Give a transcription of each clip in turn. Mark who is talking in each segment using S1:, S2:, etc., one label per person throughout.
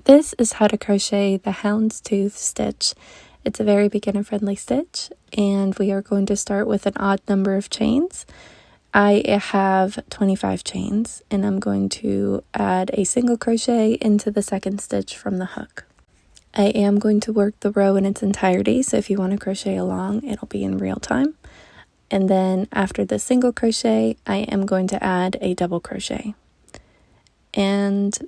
S1: This is how to crochet the Houndstooth stitch. It's a very beginner friendly stitch, and we are going to start with an odd number of chains. I have 25 chains, and I'm going to add a single crochet into the second stitch from the hook. I am going to work the row in its entirety, so if you want to crochet along, it'll be in real time. And then after the single crochet, I am going to add a double crochet. And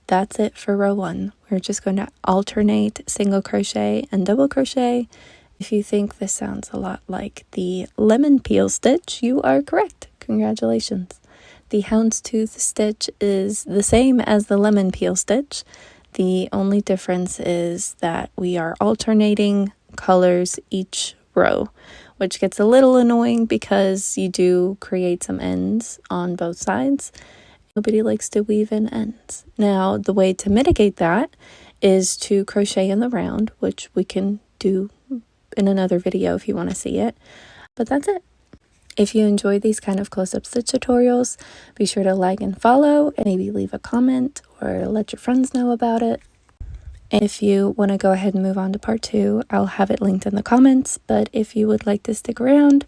S1: that's it for row 1. We're just going to alternate single crochet and double crochet. If you think this sounds a lot like the lemon peel stitch, you are correct. Congratulations. The Houndstooth stitch is the same as the lemon peel stitch. The only difference is that we are alternating colors each row, which gets a little annoying because you do create some ends on both sides. Nobody likes to weave in ends. Now, the way to mitigate that is to crochet in the round, which we can do in another video if you want to see it. But that's it. If you enjoy these kind of close-up stitch tutorials, be sure to like and follow, and maybe leave a comment or let your friends know about it. And if you want to go ahead and move on to part 2, I'll have it linked in the comments. But if you would like to stick around,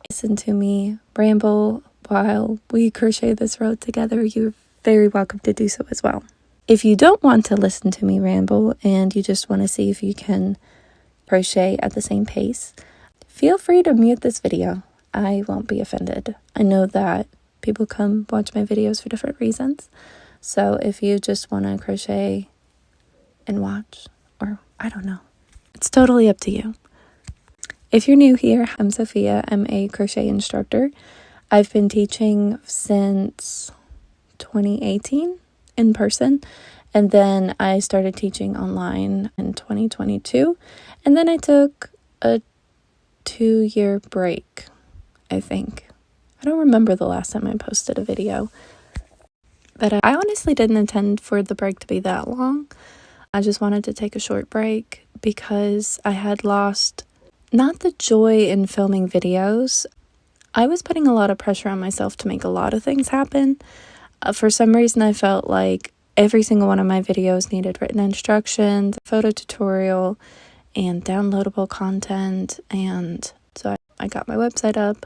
S1: listen to me ramble while we crochet this row together, you're very welcome to do so as well. If you don't want to listen to me ramble and you just want to see if you can crochet at the same pace, feel free to mute this video. I won't be offended. I know that people come watch my videos for different reasons. So if you just want to crochet and watch, or I don't know, it's totally up to you. If you're new here, I'm Sophia. I'm a crochet instructor. I've been teaching since 2018 in person, and then I started teaching online in 2022, and then I took a 2-year break, I think. I don't remember the last time I posted a video, but I honestly didn't intend for the break to be that long. I just wanted to take a short break because I had lost not the joy in filming videos. I was putting a lot of pressure on myself to make a lot of things happen. For some reason, I felt like every single one of my videos needed written instructions, photo tutorial, and downloadable content. And so I got my website up.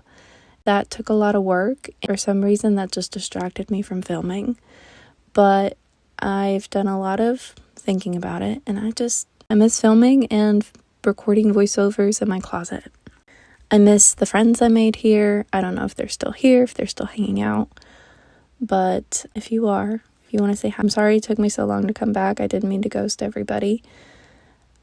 S1: That took a lot of work. For some reason, that just distracted me from filming. But I've done a lot of thinking about it, and I miss filming and recording voiceovers in my closet. I miss the friends I made here. I don't know if they're still here, if they're still hanging out. But if you want to say hi, I'm sorry it took me so long to come back. I didn't mean to ghost everybody.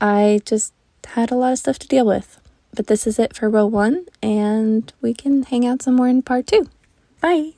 S1: I just had a lot of stuff to deal with. But this is it for row 1, and we can hang out some more in part 2. Bye!